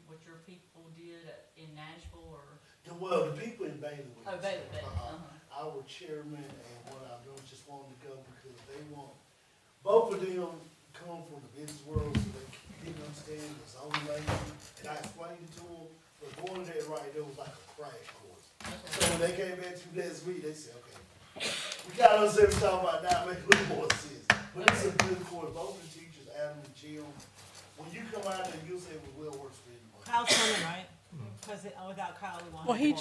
what your people did in Nashville, or? Well, the people in Bailey. Oh, Bailey, Our chairman and what I know just wanted to go because they want, both of them come from the business world, so they didn't understand the zoning language. And I explained it to them, but going there right, it was like a crash course. So when they came back to next week, they said, okay, we got us every time about now, make a little more sense. But it's a good course, both the teachers, Adam and Jim, when you come out there, you'll say it will work for anybody. Kyle's coming, right? Because without Kyle, we won't. Well, he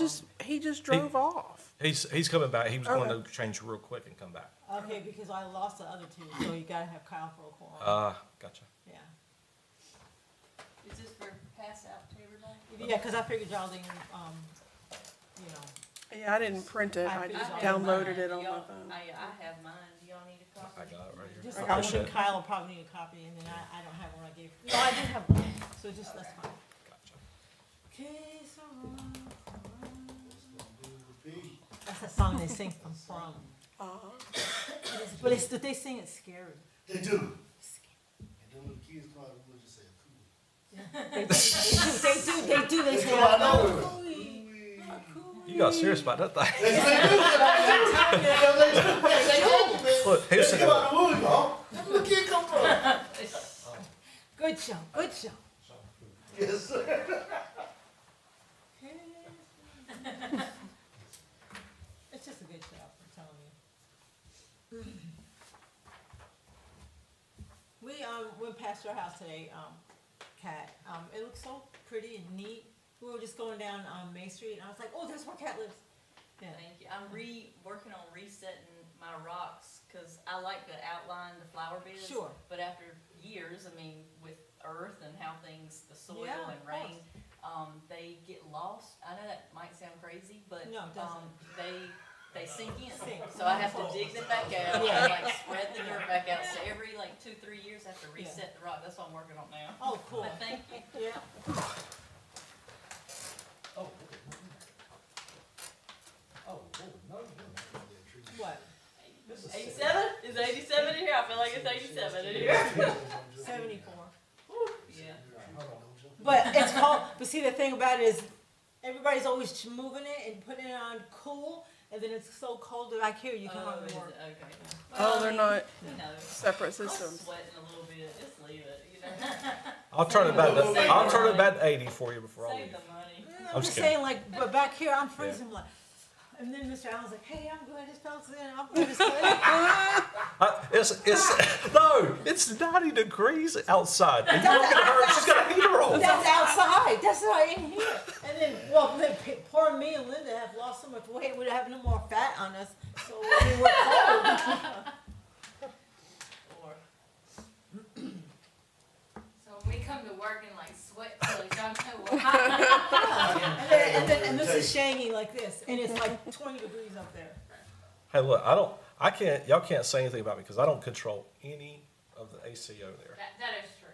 just drove off. He's coming back. He was going to change real quick and come back. Okay, because I lost the other two, so you gotta have Kyle for a quorum. Gotcha. Yeah. Is this for pass out to everybody? Yeah, because I figured y'all didn't, you know, Yeah, I didn't print it. I just have downloaded mine. it on my Y'all- phone. I have mine. Do y'all need a copy? I got it right here. just, I I appreciate think it. Kyle will probably need a copy, and then I don't have one I gave. No, I did have one, so just, that's fine. Gotcha. Okay, so, Repeat. that's a song they sing from From. But it's, they sing it scary. They do. And then when the kids come out, we'll just say, cool. They do, they They say, come out "Oh, nowhere. cooey." You got serious about that thing. They do. Look, They here's come out the woods, huh? Where the kid come from? Good show, good show. Yes, sir. It's just a good show, I'm telling you. We, went past your house today, Kat, it looks so pretty and neat. We were just going down, Main Street, and I was like, oh, there's where Kat lives. Yeah. Thank you. I'm working on resetting my rocks, cause I like to outline the flower beds. Sure. But after years, I mean, with earth and how things, the soil Yeah, and of rain, they get lost. I know that might sound crazy, but, No, it doesn't. they sink in. Sink. So I have to dig them back out, Yeah. and like spread the dirt back out. So every like 2-3 years, I have to reset the rock. That's what I'm working on now. Oh, cool. But thank you. Yeah. Oh, What? 87? Is 87 in here? I feel like it's 87 in here. 74. Yeah. But it's called, but see, the thing about it is, everybody's always moving it and putting it on cool, and then it's so cold that back here, you can Oh, hardly is work. it? Okay. Oh, they're not Who knows? separate I'm systems. sweating a little bit. Just leave it, you know. I'll turn it back. I'll turn it back to 80 for you before I Save leave. the money. I'm just kidding. saying, like, but back here, I'm freezing, like, and then Mr. Allen's like, hey, I'm good, this fellas in, I'm good, it's good. No, it's 90 degrees outside. And you're looking at her, she's got a heater on. That's outside, that's not in here. And then, well, then poor me and Linda have lost so much weight, we have no more fat on us, so I mean, we're cold. Or, So when we come to work and like sweat till you don't know why. And this is shaggy like this, and it's like 20 degrees up there. Hey, look, y'all can't say anything about me because I don't control any of the ACO there. That is true.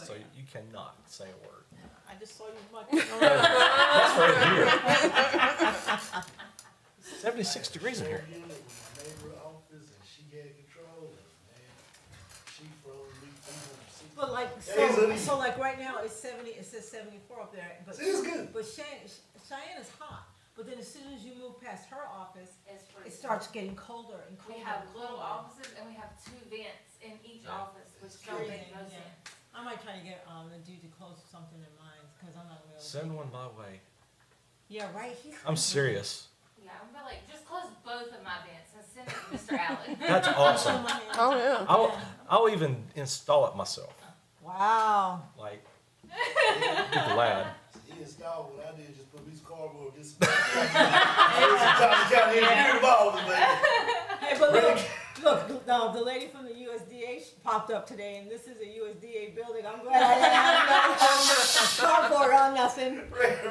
So you cannot say a word. I just saw you much. That's right here. 76 degrees in here. In my neighbor office and she had control and man, she froze me 360. But like, Hey, so like right now, it's 70, it says 74 up there, but, See, it's good. but Cheyenne is hot. But then as soon as you move past her office, It's it pretty. starts getting colder and colder. We have and little colder. offices and we have 2 vents in each office, which It's don't crazy, make no yeah. sense. I might try to get, the dude to close something in mine, cause I'm not really. Send one my way. Yeah, right, he's. I'm serious. Yeah, I'm gonna like, just close both of my vents and send it to Mr. Allen. That's awesome. Oh, yeah. I'll even install it myself. Wow. Like, be glad. He installed what I did, just put these cardboard, this. Sometimes you gotta get involved in that. Hey, but look, no, the lady from the USDA popped up today, and this is a USDA building. I'm glad I didn't have no cardboard on nothing.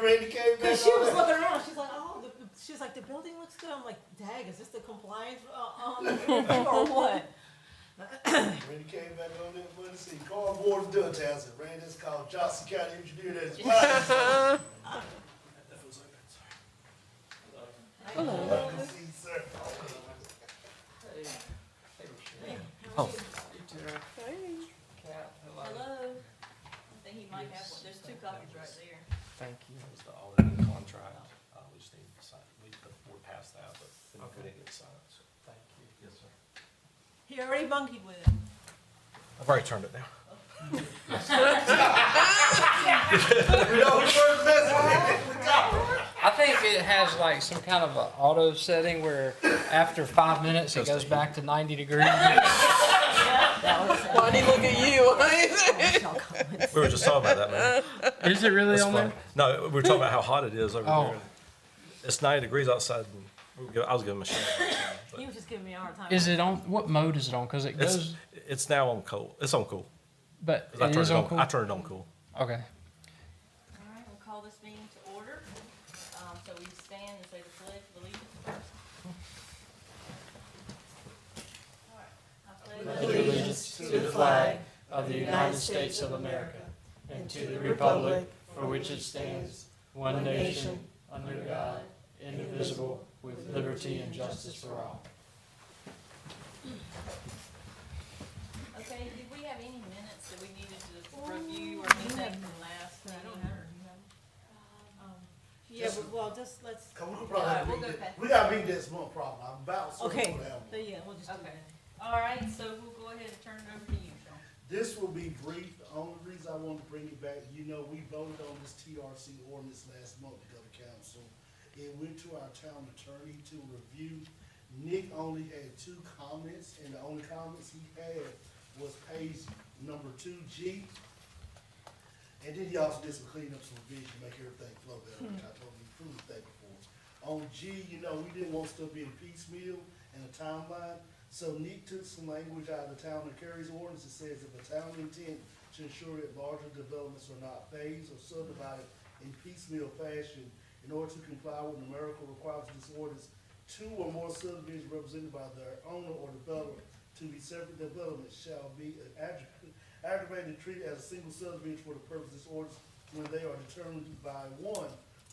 Randy came back. Cause she was on looking around, she's like, oh, she was like, the building looks good. I'm like, dag, is this the compliance, or what? Randy came back on that money, see, cardboard and Dutch house, and Randy, it's called Johnson County Engineer, that's fine. Hello. See, sir. Oh. Hello. I think he might have one. There's 2 copies right there. Thank you. That was the auditing contract. We just need to sign, the board passed that, but we didn't get signed, so. Thank you. Yes, sir. He already monkeyed with it. I've already turned it down. We know which first message. I think it has like some kind of a auto setting where after 5 minutes, it goes back to 90 degrees. Why'd he look at you? We were just talking about that, man. Is it really That's on funny. there? No, we were talking about how hot it is over Oh. there. It's 90 degrees outside, and I was giving him a shout. He was just giving me a hard time. Is it on, what mode is it on? Because it It's, goes, it's now on cool. It's on cool. but 'Cause I it turned is it on on, cool? I turned it on cool. Okay. All right, we'll call this meeting to order. So we stand and say the pledge of allegiance first. All right. I pledge Allegiance to the flag of the United States of America and to the republic for which it stands, one nation, under God, indivisible, with liberty and justice for all. Okay, did we have any minutes that we needed to review or anything from last I don't meeting? have it. Yeah, but, well, just let's, Come on, All right, we'll probably, go past- we gotta meet this month problem. I'm about to. okay, so yeah, we'll just do Okay. that. All right, so we'll go ahead and turn it over to you, Sean. This will be brief. The only reason I wanted to bring it back, you know, we voted on this TRC ordinance last month to go to council. It went to our town attorney to review. Nick only had 2 comments, and the only comments he had was page number 2G. And then he also did some cleanup, some revision, make everything flow better, which I told him he proved that before. On G, you know, we didn't want stuff being piecemeal and a timeline. So Nick took some language out of the town of Cary's ordinance. It says if a town intent to ensure that larger developments are not phased or subdivided in piecemeal fashion in order to comply with numerical requirements of this ordinance, 2 or more subdivisions represented by their owner or developer to be separate developments shall be aggravated and treated as a single subdivision for the purpose of this ordinance when they are determined by 1,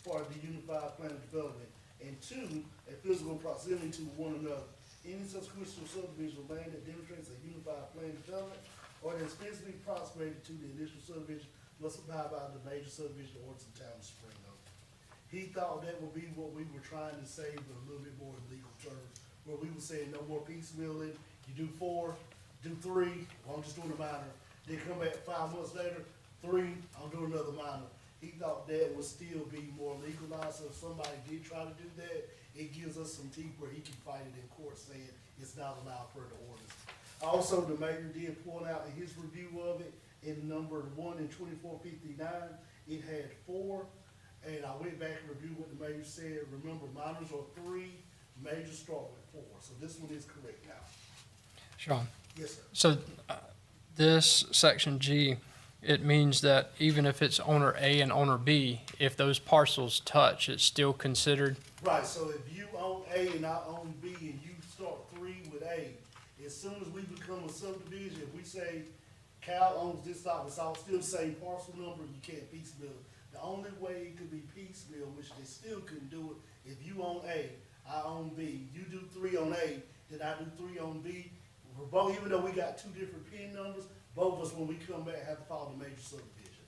part of the unified plan of development, and 2, a physical proximity to one another. Any subsequent subdivision of land that demonstrates a unified plan of development or that is physically approximated to the initial subdivision must abide by the major subdivision ordinance of the town of Spring Oak. He thought that would be what we were trying to say, but a little bit more in legal terms, where we were saying no more piecemealing, you do 4, do 3, well, I'm just doing a minor, then come back 5 months later, 3, I'm doing another minor. He thought that would still be more legalized, so if somebody did try to do that, it gives us some teeth where he can fight it in court saying it's not allowed per the ordinance. Also, the mayor did point out in his review of it, in number 1 in 2459, it had 4, and I went back and reviewed what the mayor said. Remember, minors are 3, majors start with 4, so this one is correct now. Sean, Yes, sir. so this section G, it means that even if it's owner A and owner B, if those parcels touch, it's still considered? Right, so if you own A and I own B and you start 3 with A, as soon as we become a subdivision, if we say Cal owns this lot, it's all still the same parcel number, you can't piecemeal it. The only way it could be piecemeal, which they still couldn't do it, if you own A, I own B, you do 3 on A, then I do 3 on B. We're both, even though we got 2 different PIN numbers, both of us, when we come back, have to follow the major subdivision.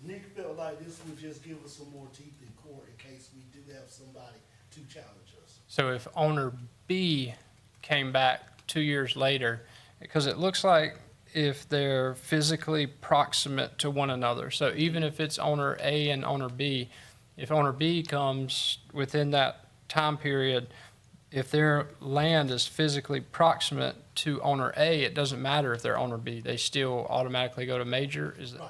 Nick felt like this would just give us some more teeth in court in case we do have somebody to challenge us. So if owner B came back 2 years later, because it looks like if they're physically proximate to one another, so even if it's owner A and owner B, if owner B comes within that time period, if their land is physically proximate to owner A, it doesn't matter if they're owner B, they still automatically go to major, is Right.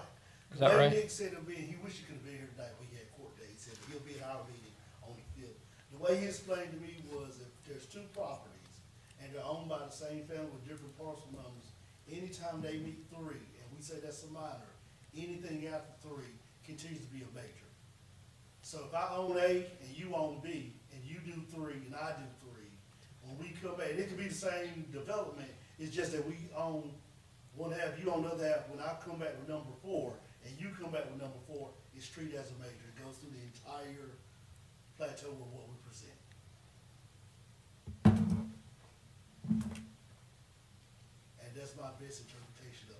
that The way right? Nick said it'll be, he wish he could've been here tonight, we had court day, he said he'll be at our meeting on the 5th. The way he explained to me was if there's 2 properties and they're owned by the same family with different parcel numbers, anytime they meet 3, and we say that's a minor, anything after 3 continues to be a major. So if I own A and you own B, and you do 3 and I do 3, when we come back, and it could be the same development, it's just that we own one half, you own the other half. When I come back with number 4, and you come back with number 4, it's treated as a major. It goes through the entire plateau of what we present. And that's my best interpretation of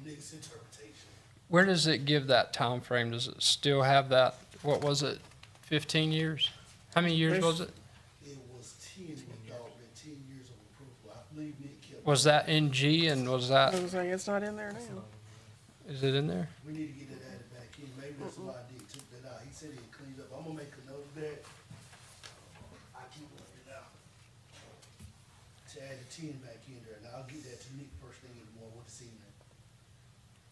Nick's interpretation. Where does it give that time frame? Does it still have that, what was it, 15 years? How many years was it? It was 10, we thought, that 10 years of approval. I believe Nick kept. Was that in G and was I that, was saying, it's not in there now. is it in there? We need to get that added back in. Maybe that's why Dick took that out. He said he cleaned up. I'm gonna make a note of that. I keep working it out. To add the 10 back in there, and I'll get that to Nick first thing in the morning with this evening.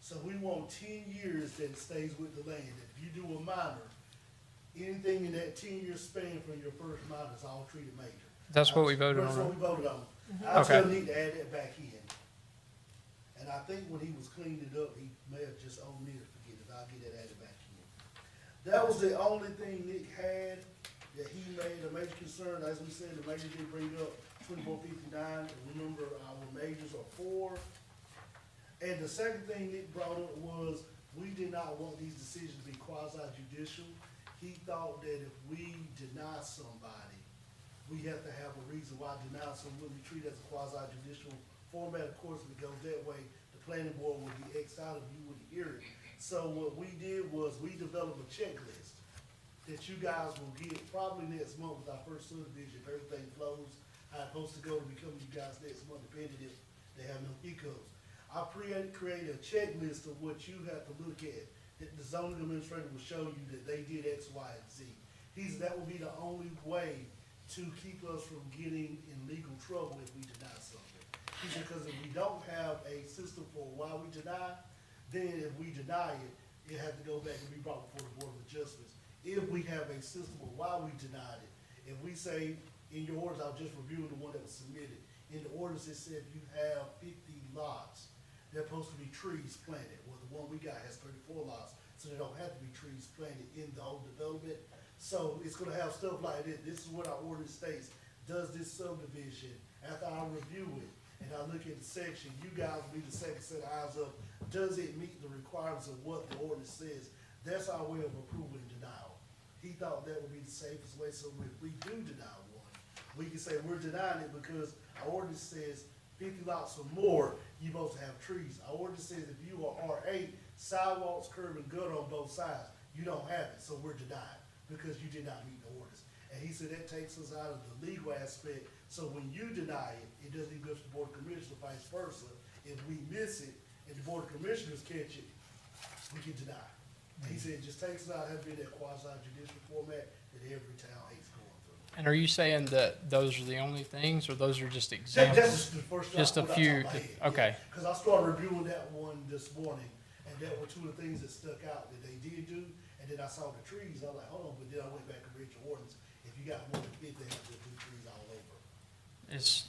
So we want 10 years that it stays with the land. If you do a minor, anything in that 10-year span from your first minor is all treated major. That's what we voted That's on, what right? we voted on. I Okay. still need to add that back in. And I think when he was cleaning it up, he may have just omitted it, forget it, I'll get that added back in. That was the only thing Nick had that he made a major concern, as we said, the major did bring up 2459, and remember, our majors are 4. And the second thing Nick brought up was, we did not want these decisions to be quasi judicial. He thought that if we deny somebody, we have to have a reason why denial, so when we treat it as a quasi judicial format, of course, if it goes that way, the planning board would be X'd out if you wouldn't hear it. So what we did was, we developed a checklist that you guys will get probably next month with our first subdivision, if everything flows how it's supposed to go to become you guys next month, depending if they have no hiccups. I created a checklist of what you have to look at, that the zoning administrator will show you that they did X, Y, and Z. He said that will be the only way to keep us from getting in legal trouble if we deny something. He said, because if we don't have a system for why we deny, then if we deny it, it has to go back and be brought before the Board of Adjustments. If we have a system of why we denied it, if we say, in your orders, I'll just review the one that was submitted. In the orders, it said you have 50 lots, they're supposed to be trees planted. Well, the one we got has 34 lots, so there don't have to be trees planted in the whole development. So it's gonna have stuff like this. This is what our ordinance states. Does this subdivision, after I review it, and I look at the section, you guys will be the second set of eyes up, does it meet the requirements of what the ordinance says? That's our way of approval and denial. He thought that would be the safest way, so if we do deny one, we can say we're denying it because our ordinance says 50 lots or more, you're supposed to have trees. Our ordinance says if you are R8, sidewalks, curb, and gutter on both sides, you don't have it, so we're denied because you did not meet the orders. And he said that takes us out of the legal aspect, so when you deny it, it doesn't even go to the Board of Commissioners, vice versa. If we miss it and the Board of Commissioners catch it, we can deny. And he said it just takes us out of having that quasi judicial format that every town hates going through. And are you saying that those are the only things, or those are just That's examples? just the first. Just a one I few, top of my head, okay. yeah. Cause I started reviewing that one this morning, and that were two of the things that stuck out that they did do, and then I saw the trees, I was like, hold on, but then I went back and read your ordinance, if you got more than 50, they have to do trees all over. It's,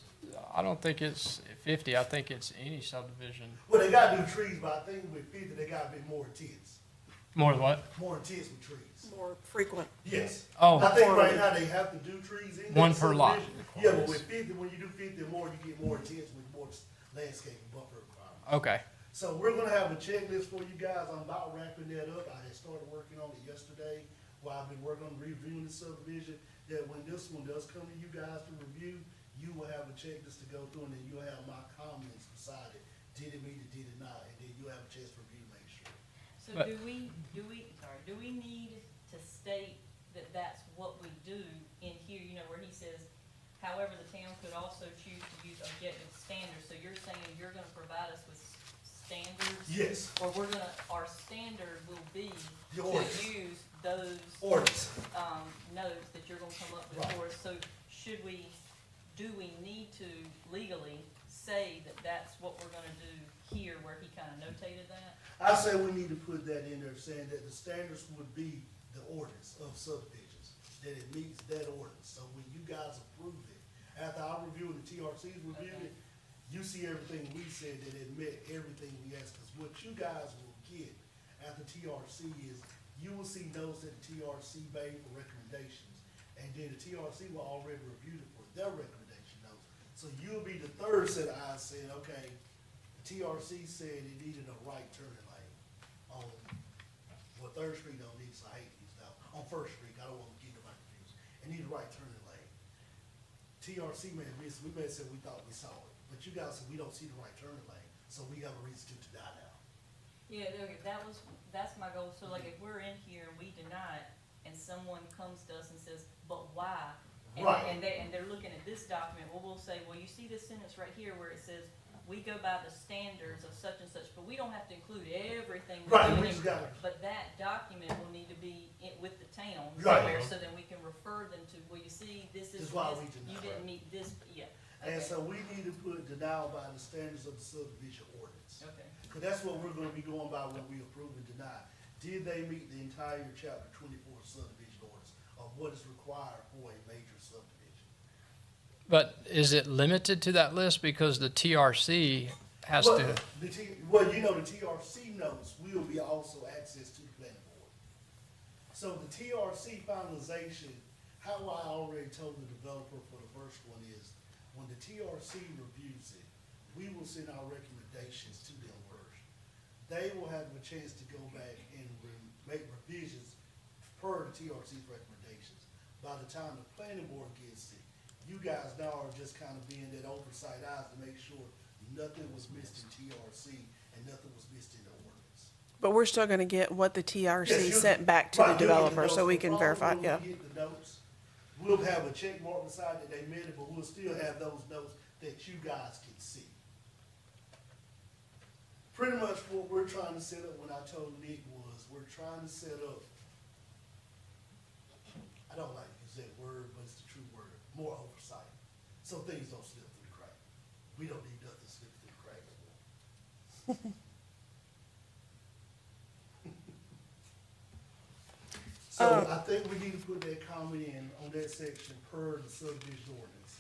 I don't think it's 50, I think it's any subdivision. Well, they gotta do trees, but I think with 50, they gotta be more intense, More what? more intense with trees. More frequent. Yes. Oh. I think right now they have to do trees in. that One per lot. subdivision. Yeah, but with 50, when you do 50 or more, you get more intense with more landscaping buffer requirements. Okay, So we're gonna have a checklist for you guys. I'm about wrapping that up. I had started working on it yesterday, while I've been working on reviewing the subdivision, that when this one does come to you guys to review, you will have a checklist to go through, and then you'll have my comments beside it. Did it meet it, did it not? And then you'll have a chance to review, make sure. So But- do we need to state that that's what we do in here, you know, where he says, however, the town could also choose to use objective standards, so you're saying you're gonna provide us with standards? Yes, Or our standard will be the to ordinance, use those, ordinance. notes that you're gonna come up with Right. for us, so do we need to legally say that that's what we're gonna do here, where he kinda notated that? I say we need to put that in there, saying that the standards would be the ordinance of subdivisions, that it meets that ordinance. So when you guys approve it, after I review and the TRC's reviewed Okay. it, you see everything we said, that it met everything we asked. Because what you guys will get after TRC is, you will see notes that the TRC made for recommendations. And then the TRC will already review it for their recommendation notes. So you'll be the third set of eyes saying, okay, the TRC said it needed a right turning lane on, well, Third Street don't need, so I hate these now, on First Street, I don't want to get nobody confused. It need a right turning lane. TRC may have missed, we may have said we thought we saw it, but you guys said we don't see the right turning lane, so we have a reason to deny now. Yeah, okay, that's my goal, so like if we're in here and we deny it, and someone comes to us and says, but why? And- Right. And they're looking at this document, well, we'll say, well, you see this sentence right here where it says, we go by the standards of such and such, but we don't have to include everything. we're Right, we doing. just gotta, But that document will need to be with the town Right. somewhere, so then we can refer them to, well, you see, this is This is why this, we deny. you didn't meet this, yeah. and Okay. so we need to put denial by the standards of the subdivision ordinance. Okay, Cause that's what we're gonna be going by when we approve and deny. Did they meet the entire chapter 24 subdivision ordinance of what is required for a major subdivision? But is it limited to that list? Because the TRC has Well, to, well, you know, the TRC notes will be also access to the planning board. So the TRC finalization, how I already told the developer for the first one is, when the TRC reviews it, we will send our recommendations to them first. They will have a chance to go back and make revisions per the TRC's recommendations. By the time the planning board gets it, you guys now are just kind of being that oversight eyes to make sure nothing was missed in TRC and nothing was missed in the ordinance. But we're still gonna get what the Yes, TRC you'll- sent back to the right, you'll get developer, notes. so we The can problem verify, when yeah. we get the notes, we'll have a check mark beside that they made it, but we'll still have those notes that you guys can see. Pretty much what we're trying to set up, when I told Nick was, we're trying to set up, I don't like to use that word, but it's the true word, more oversight. So things don't slip through the crack. We don't need nothing slipping through the cracks anymore. So I think we need to put that comment in on that section per the subdivision ordinance.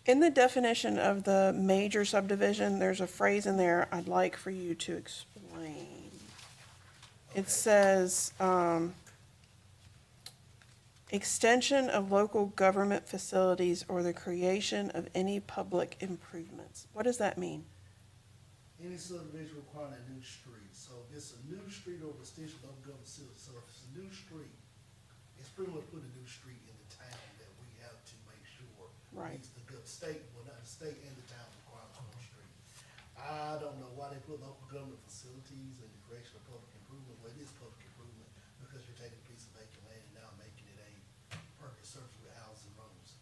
In the definition of the major subdivision, there's a phrase in there I'd like for you to explain. Okay. It says, extension of local government facilities or the creation of any public improvements. What does that mean? Any subdivision requiring a new street, so if it's a new street or extension of government facility, so if it's a new street, it's pretty much putting a new street in the town that we have to make sure. Right. meets the state, well, not the state and the town requirements on the street. I don't know why they put local government facilities and the creation of public improvement, well, it is public improvement, because you're taking a piece of vacant land and now making it a permanent surface with houses and roads.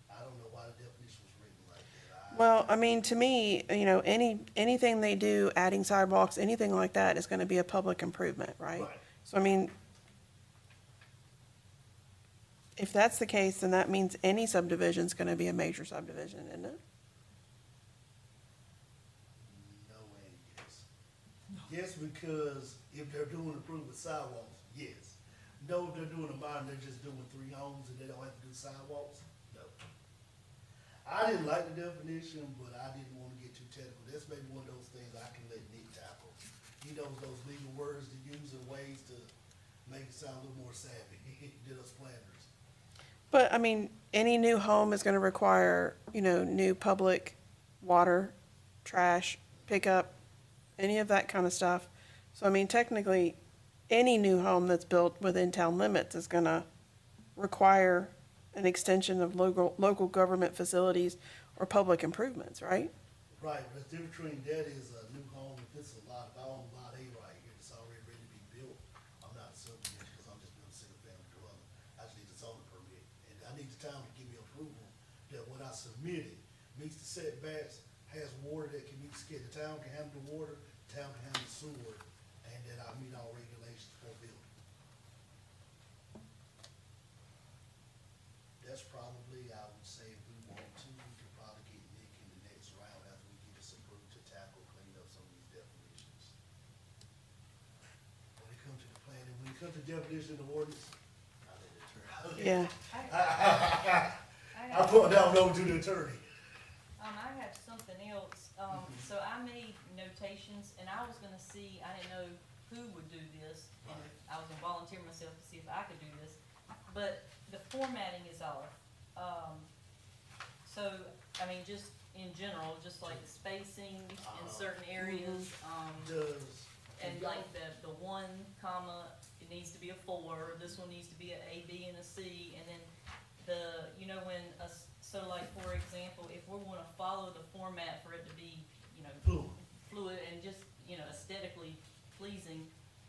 I don't know why the definition was written like that. Well, I mean, to me, you know, anything they do, adding sidewalks, anything like that is gonna be a public improvement, right? Right. So I mean, if that's the case, then that means any subdivision's gonna be a major subdivision, isn't it? No and yes. Yes, because if they're doing improvement sidewalks, yes. No, if they're doing a minor, they're just doing 3 homes and they don't have to do sidewalks, no. I didn't like the definition, but I didn't wanna get too technical. That's maybe one of those things I can let Nick tackle. He knows those legal words to use and ways to make it sound a little more savvy than us planners. But, I mean, any new home is gonna require, you know, new public water, trash, pickup, any of that kind of stuff. So, I mean, technically, any new home that's built within town limits is gonna require an extension of local government facilities or public improvements, right? Right, but the difference between that is a new home, if it's a lot, if I own lot A right here, it's already ready to be built, I'm not a subdivision, because I'm just building a single family dwelling. I just need a zoning permit, and I need the town to give me approval that what I submitted meets the setbacks, has water that can meet, the town can handle the water, the town can handle the sewer, and that I meet all regulations for building. That's probably, I would say, if we want to, we could probably get Nick in the next round after we get this approved to tackle, clean up some of these definitions. When it comes to the planning, when it comes to definition of the ordinance, I let it turn out. Yeah. I put that over to the attorney. I have something else, so I made notations, and I was gonna see, I didn't know who would do this, and I was gonna volunteer myself to see if I could do this, but the formatting is off. So, I mean, just in general, just like the spacing in certain areas, Does. and like the 1 comma, it needs to be a 4, this one needs to be a B, and a C, and then the, you know, when so like, for example, if we're gonna follow the format for it to be, you know, Fluid. fluid and just, you know, aesthetically pleasing.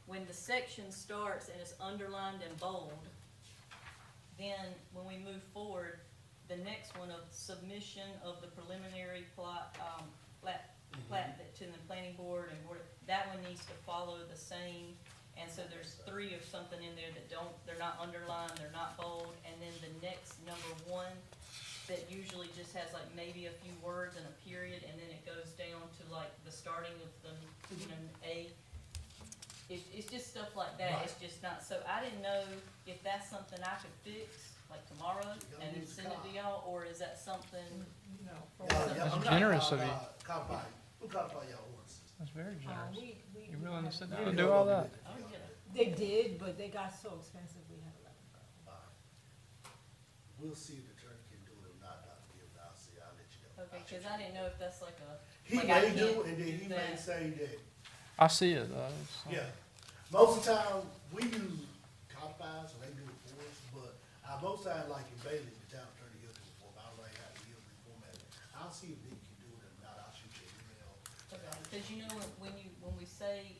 When the section starts and it's underlined in bold, then when we move forward, the next one of submission of the preliminary plat to the planning board and board, that one needs to follow the same. And so there's three of something in there that don't, they're not underlined, they're not bold. And then the next number one, that usually just has like maybe a few words and a period, and then it goes down to like the starting of the, you know, A. It's just stuff like that, it's just not, so I didn't know if that's something I could fix, like tomorrow, and then send it to y'all, or is that something? No. That's I'm not generous of you. Codify, we'll codify your ordinances. That's very generous. We. You're willing to sit down We and can do go all over that? it. Oh, yeah. They did, but they got so expensive, we had to let them go. We'll see if the attorney can do it or not, Dr. Gibbs, I'll see, I'll let you know. Okay, cause I didn't know if that's like a, He like, I may do, can't and then he do may that. say that, I see it though. yeah. Most of the time, we use codifiers, and they do it for us, but most time, like in Bailey, the town attorney, he'll do it for me, I'll write out, he'll reformat it. I'll see if Nick can do it or not, I'll shoot you an email. okay, cause you know, when we say,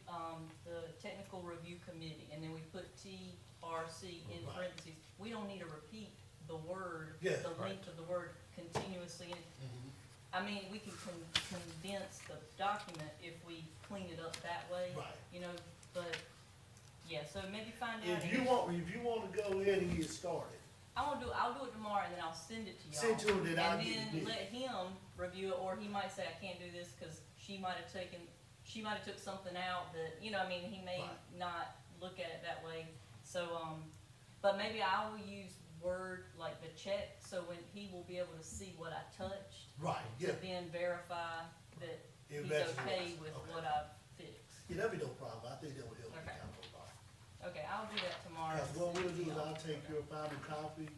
the technical review committee, and then we put TRC in Right. parentheses, we don't need to repeat the word, Yeah, the right. length of the word continuously, and Mhm. I mean, we can condense the document if we clean it up that way. Right. You know, but, yeah, so maybe find out. If you want to go ahead and get started, I'll do it tomorrow, and then I'll send it to y'all. send to him that I'll And get then it. let him review it, or he might say, I can't do this, cause she might have took something out that, you know, I mean, he may Right. not look at it that way. So, but maybe I will use Word, like the check, so when he will be able to see what I touched, Right, to yeah, then verify that If he's that's okay what- with okay. what I've fixed. yeah, that'd be no problem, I think that would help the Okay. council a lot. Okay, I'll do that tomorrow. Because what and we'll send it do to is I'll y'all. take your final copy,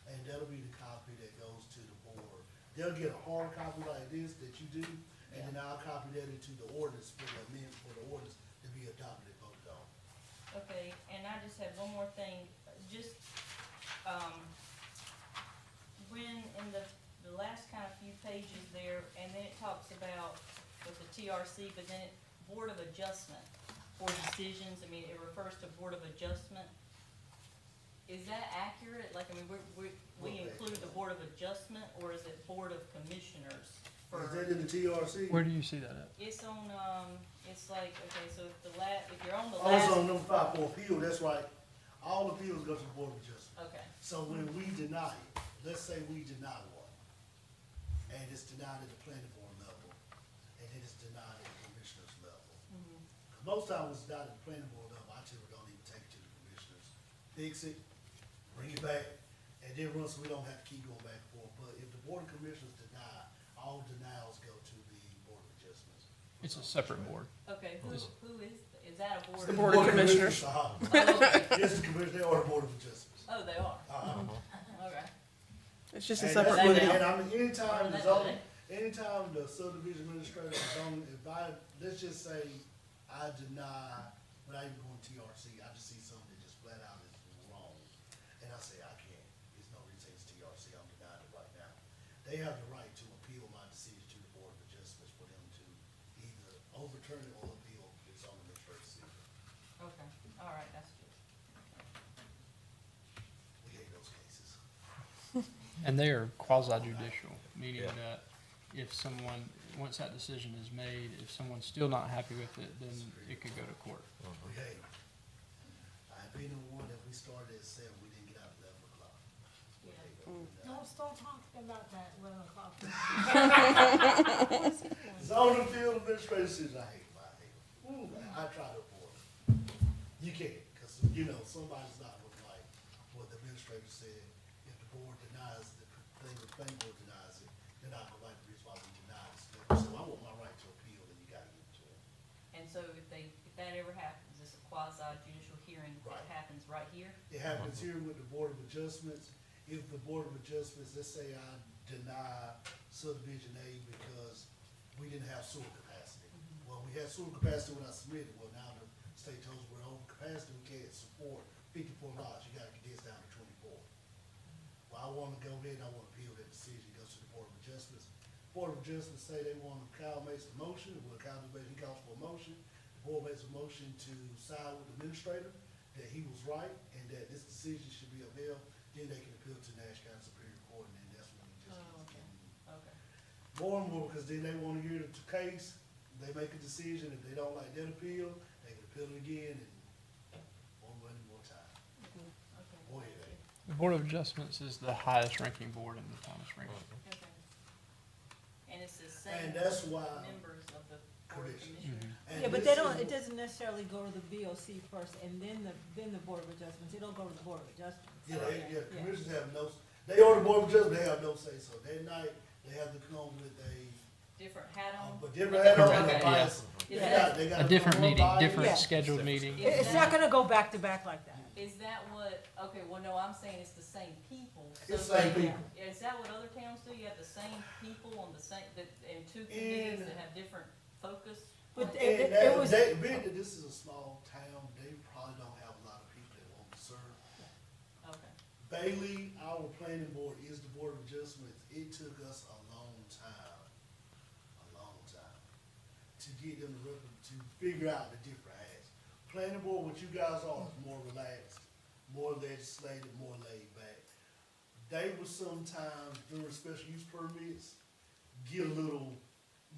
and that'll be the copy that goes to the board. They'll get a hard copy like this that you do, and then I'll copy that into the ordinance for the amendment, for the ordinance to be adopted and voted on. Okay, and I just have one more thing, just, when, in the last kind of few pages there, and then it talks about with the TRC, but then it, Board of Adjustment for decisions, I mean, it refers to Board of Adjustment. Is that accurate? Like, I mean, we What page? include the Board of Adjustment, or is it Board of Commissioners for? Is that in the TRC? Where do you see that at? It's on, it's like, okay, so if if you're on the Oh, it's last, on number 5 for appeal, that's right. All appeals go to the Board of Adjustment. okay, So when we deny it, let's say we deny one, and it's denied at the planning board level, and then it's denied at the commissioner's level. mhm, Most times it's denied at the planning board level, I typically don't even take it to the commissioners. Fix it, bring it back, and then run so we don't have to keep going back and forth. But if the board of commissioners deny, all denials go to the board of adjustments. It's a separate board. okay, who is that a board? The Board of Commissioners. Uh-huh. Oh, okay. Yes, the commissioner or the board of adjustments. Oh, they are, Uh-huh. okay. It's just a And separate that's- board. And I mean, anytime the Or zoning, anytime the subdivision administrator or zoning, if let's just say I deny, without even going TRC, I just see something that just flat out is wrong. And I say, I can't, there's no reason it's TRC, I'm denying it right now. They have the right to appeal my decision to the board of adjustments for them to either overturn it or appeal the zoning administrator decision. Okay, all right, that's good. We hate those cases. And they are quasi judicial, meaning Yeah. that if someone, once that decision is made, if someone's still not happy with it, then it could go to court. We hate 'em. I've been in one that we started at 7, we didn't get out at 11 o'clock. We Yeah. hate 'em. Don't start talking about that 11 o'clock. Zoning field administration says I hate them, I hate them. Ooh, I try to avoid them. You can't, cause you know, somebody's not gonna like what the administrator said. If the board denies, the planning board denies it, they're not gonna like the reason why we denied it. So I want my right to appeal, then you gotta give it to them. And so if that ever happens, it's a quasi judicial hearing, Right. that happens right here? It happens here with the Board of Adjustments. If the Board of Adjustments, let's say I deny subdivision A because we didn't have sewer capacity. Well, we had sewer capacity when I submitted, well, now the state tells us we're over capacity, we can't support 54 lots, you gotta get this down to 24. Well, I wanna go ahead and I wanna appeal that decision, it goes to the Board of Adjustments. Board of Adjustments say they want, Kyle makes a motion, well, Kyle, he calls for a motion, the board makes a motion to side with the administrator, that he was right, and that this decision should be upheld, then they can appeal to Nash County Superior Court, and then that's when we just Oh, keep okay. getting Okay. more and more, because then they wanna hear the case, they make a decision, if they don't like that appeal, they can appeal it again, and more money, more time. Okay. More headache. The Board of Adjustments is the highest ranking board in the Thomas Ring. Okay. And it's the And same that's why, members of the Board of Commission. Commissioners? and Yeah, but this they don't, is- it doesn't necessarily go to the BOC first and then the Board of Adjustments. It don't go to the Board of Adjustments. Yeah, Yeah. commissioners have no, they are the board of adjustment, they have no say, so that night, they have to come with Different hat on? but different hat on, Okay. and a bias. They Is got- that, they got A different one meeting, bias. different Yeah. scheduled meeting. It- It's not gonna go back to back like that. is that what, okay, well, no, I'm saying it's the same people. So It's the same they- people. Is that what other towns do? You have the same people on the same, and two committees In- that have different focus? But points? it- And it that, was- they, being that this is a small town, they probably don't have a lot of people that want to serve. Okay, Bailey, our planning board is the board of adjustments, it took us a long time, to get them to figure out the different acts. Planning board, what you guys are, is more relaxed, more legislative, more laid back. They will sometimes, during special use permits, get a little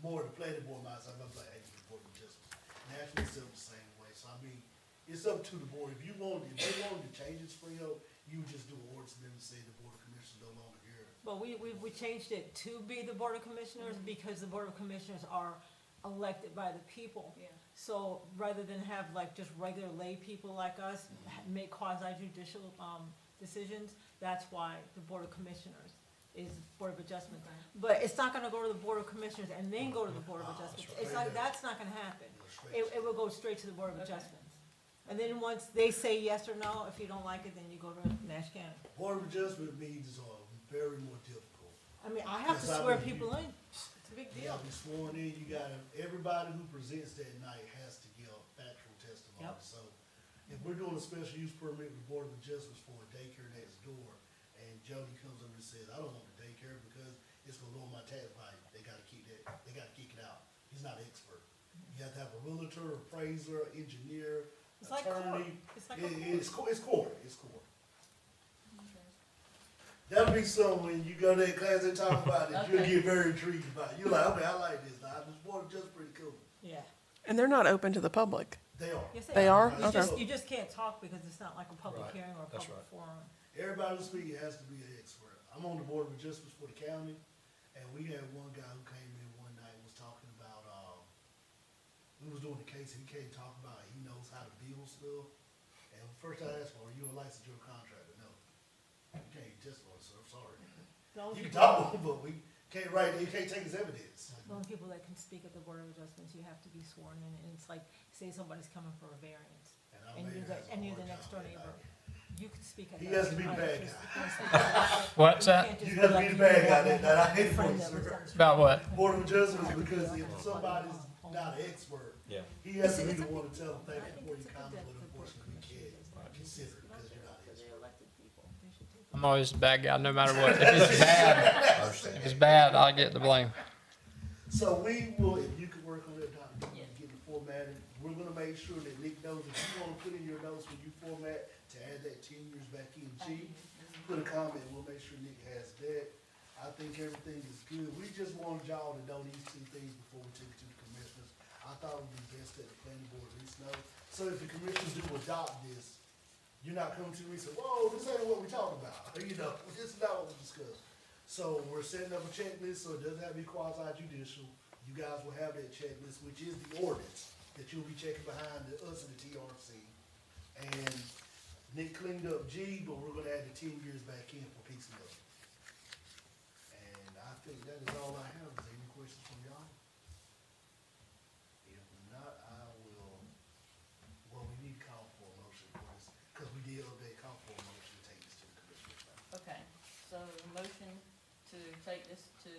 more, the planning board might say, I'm like, hey, the board of adjustments. National is the same way, so I mean, it's up to the board, if they wanted to change it, Springo, you would just do an ordinance amendment, say the board of commissioners no longer here. But we changed it to be the Board of Commissioners because the Board of Commissioners are elected by the people. yeah. So rather than have like just regular lay people like us make quasi judicial, decisions, that's why the Board of Commissioners is Board of Adjustment. But it's not gonna go to the Board of Commissioners and then go to the Board of Adjustments. It's like, that's not gonna happen. It will go straight to the Board of Okay. Adjustments. And then once they say yes or no, if you don't like it, then you go to Nash County. Board of adjustment meetings are very more difficult. I mean, I have to Yes, I swear mean, people in. It's a big You deal. gotta be sworn in, you gotta, everybody who presents that night has to give factual testimony. Yep. So if we're doing a special use permit with the Board of Adjustments for a daycare next door, and Jody comes up and says, I don't want the daycare because it's gonna lower my tax value, they gotta keep that, they gotta kick it out. He's not an expert. You have to have a realtor, appraiser, engineer, It's like court. attorney. It's like a court. It's court, it's court. That'll be something when you go to that class and talk about it, you'll Okay. get very intrigued about it. You're like, okay, I like this, now, this board is just pretty cool. Yeah. And they're not open to the public. They are. Yes, They are? You Okay. you just can't talk because it's not like a public Right. hearing or a That's public right. forum. Everybody who speaks has to be an expert. I'm on the board of adjustments for the county, and we had one guy who came in one night and was talking about, we was doing the case, and he came talking about he knows how to build stuff. And first I asked him, are you a licensed general contractor? No. You can't testify, sir, I'm sorry. The only You can people- talk, but we can't write, you can't take his evidence. The only people that can speak at the Board of Adjustments, you have to be sworn in, and it's like, say somebody's coming for a variance, I and made you're it the, as a and you're hard the next door time, neighbor. You can speak at that. He has to be the I bad just- guy. you can speak at that. What's You that? can't just You gotta like, be the you bad know, guy that night. I hate a friend it, that was sir. down the street. About what? Board of adjustments, because if somebody's not an expert, Yeah. he has to be It's the a- one to tell them, thank I you think before it's you a good comment, that but the Board of unfortunately, we Commissioners can't is consider it because you're not an expert. elected people. They should take I'm always the bad guy, no matter what. If it's bad, if it's bad, I get the blame. So we will, if you could work on that, Dr., Yeah. get it formatted, we're gonna make sure that Nick knows if you wanna put in your notes when you format to add that 10 years back in G, put a comment, we'll make sure Nick has that. I think everything is good. We just wanted y'all to know these two things before we take it to the commissioners. I thought it would be best that the planning board at least know. So if the commissioners do adopt this, you're not coming to me and say, whoa, this ain't what we talked about. You know, this is not what we discussed. So we're setting up a checklist, so it doesn't have to be quasi judicial. You guys will have that checklist, which is the ordinance that you'll be checking behind us and the TRC. And Nick cleaned up G, but we're gonna add the 10 years back in for piecemeal. And I think that is all I have. Is there any questions from y'all? If not, I will, well, we need to call for a motion for this, because we did update, call for a motion to take this to the commissioners. Okay, so motion to take this to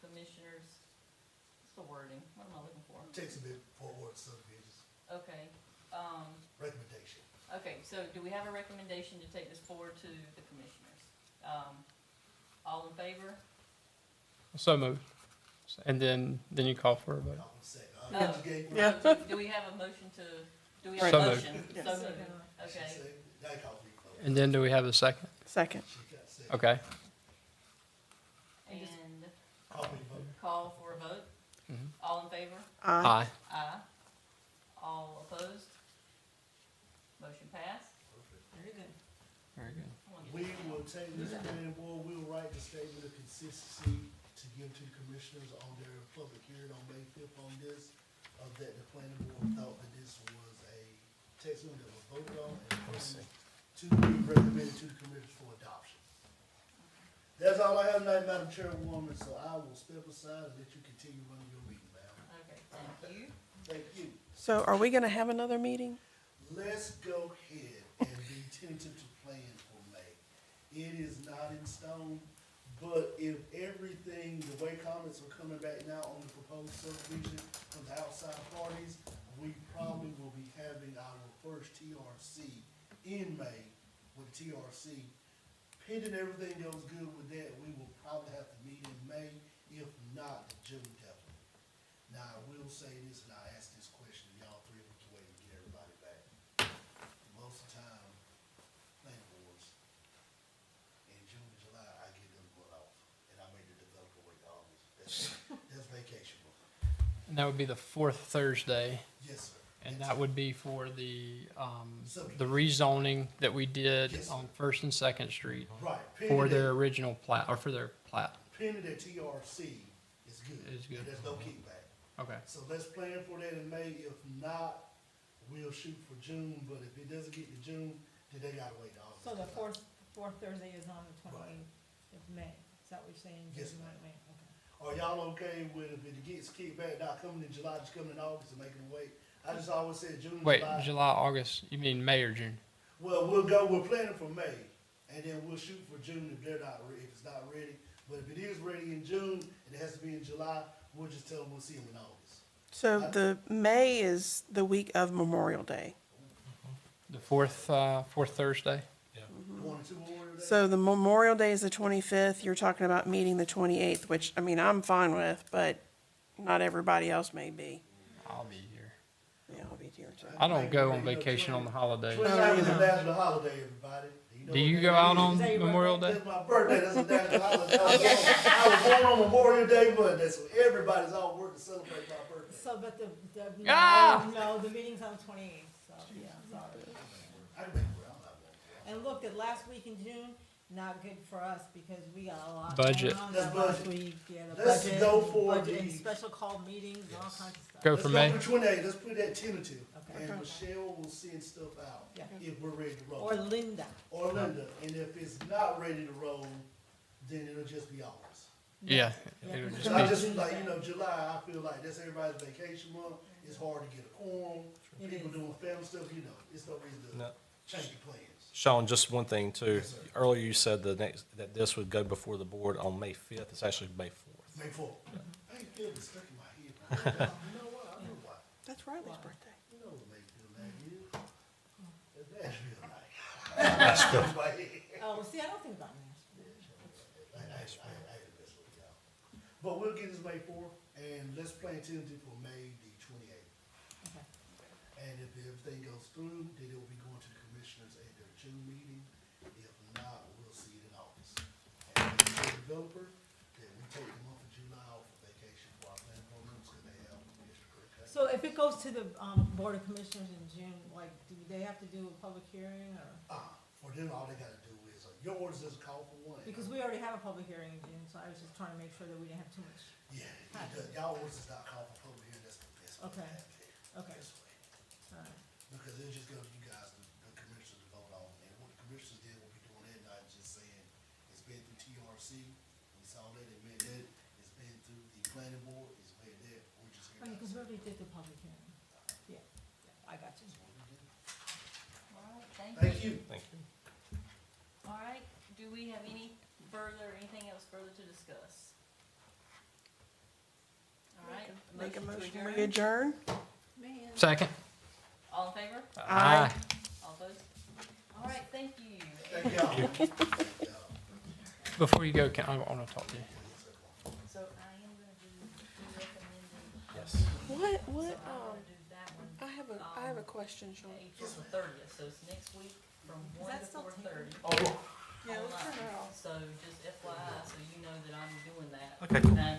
commissioners, what's the wording? What am I looking for? Takes a bit forward subdivisions, Okay, recommendation. okay, so do we have a recommendation to take this forward to the commissioners? All in favor? So moved. And then you call for a vote. I'll second. Oh. Just gave- Yeah. Do we have a motion to, do we have a So moved. motion? Yes. So moved, She okay. said, that called me close. And then do we have a second? Second. She got said, Okay. And call me vote. call for a vote? Mhm. All in favor? Aye. Aye. Aye. All opposed? Motion passed. Very good. Very good. I wanna We get- will take this planning board, we'll write the statement of consistency to give to the commissioners on their public hearing on May fifth on this, that the planning board thought that this was a text amendment that was voted on and to be recommended to the commissioners for adoption. That's all I have tonight, Madam Chairwoman, so I will step aside and let you continue running your meeting, ma'am. Okay, thank you. Thank you. So are we gonna have another meeting? Let's go ahead and be tentative to plan for May. It is not in stone, but if everything, the way comments are coming back now on the proposed subdivision from the outside parties, we probably will be having our first TRC in May with TRC. Pending everything goes good with that, we will probably have to meet in May, if not June definitely. Now, I will say this, and I ask this question, y'all three weeks away to get everybody back. Most of the time, planning boards, in June and July, I get them put off, and I make the developer wait till August. That's vacation month. And that would be the fourth Thursday, Yes, sir. and Yes, that sir. would be for the rezoning that we did Yes, sir. on First and Second Street Right. for pending their that- original plat, or for their plat. Pending that TRC is good. Is good. There's no kickback. Okay. So let's plan for that in May. If not, we'll shoot for June, but if it doesn't get to June, then they gotta wait till August. So the fourth Thursday is on the 28th of May. Is that what you're saying? Yes, June, ma'am. May? Okay. Are y'all okay with if it gets kicked back, not coming in July, just coming in August and making them wait? I just always said June, Wait, July. July, August, you mean May or June? Well, we're planning for May, and then we'll shoot for June if they're not if it's not ready. But if it is ready in June, and it has to be in July, we'll just tell them we'll see them in August. So the May is the week of Memorial Day. The fourth Thursday? You want to Memorial Day? So the Memorial Day is the 25th. You're talking about meeting the 28th, which, I mean, I'm fine with, but not everybody else may be. I'll be here. Yeah, I'll be here too. I don't go on vacation on the holidays. 29th is a national holiday, everybody. know Do what you that go out is? on Is that your Memorial Day? That's my birthday, that's a national holiday. I was born on Memorial Day, but that's, everybody's all working to celebrate my birthday. So, but no, Ah! no, the meeting's on the 28th, so, yeah, sorry. I can make it around that one. And look, the last week in June, not good for us because we got a lot. Budget. going on That's that last budget. week. Yeah, the Let's budget, go for budget and the- special call meetings and all Yes. kinds of stuff. Go Let's for go May? for 28, let's put that tentative, Okay. and Michelle will send stuff out Yeah. if we're ready to roll. Or Linda. Or Linda, and if it's not ready to roll, then it'll just be August. Yeah, Yeah, it'll because just I be, just, like, you know, July, I feel like that's everybody's vacation month, it's hard to get a quorum, It people is. doing family stuff, you know, it's no reason No. to change the plans. Sean, just one thing too. Yes, sir. Earlier you said that this would go before the board on May 5th. It's actually May 4th. May 4th. I ain't feel it stuck in my head. You know what, I know why, That's Riley's birthday. you know what Mayfield night is? That's Nashville night. That's in my head. Oh, see, I don't think about Nashville. I had to mess with y'all. But we'll get this May 4th, and let's plan tentative for May the 28th. Okay. And if everything goes through, then it will be going to the commissioners at their June meeting. If not, we'll see it in August. And if it's a developer, then we take the month of July off for vacation for our planning programs, because they have extracurricular. So if it goes to the, Board of Commissioners in June, like, do they have to do a public hearing or? For them, all they gotta do is, your orders doesn't call for one. Because we already have a public hearing in June, so I was just trying to make sure that we didn't have too much. Yeah, it does. Y'all orders does not call for public hearing, that's what Okay. we have here. Okay. This way. Alright. Because it'll just go to you guys, the commissioners to vote on, and what the commissioners did, will be doing that night, just saying, it's been through TRC, we saw that, it meant that, it's been through the planning board, it's made that, we're just here. Oh, because we already did the public hearing. Yeah, yeah, I got you. All right, thank you. Thank you. Thank you. All right, do we have anything else further to discuss? All right. Make a to motion, adjourn? we adjourn? Man. second? All in favor? Aye. All opposed? All right, thank you. Thank y'all. Thank y'all. Before you go, I want to talk to you. So I am gonna do recommending Yes. What, So what, I wanna do that one I have a question, Sean. April the 30th, so it's next week from Is 1 that to still 4:30. Oh, Yeah, let's turn online. that off. So just FYI, so you know that I'm doing that. okay, cool. And,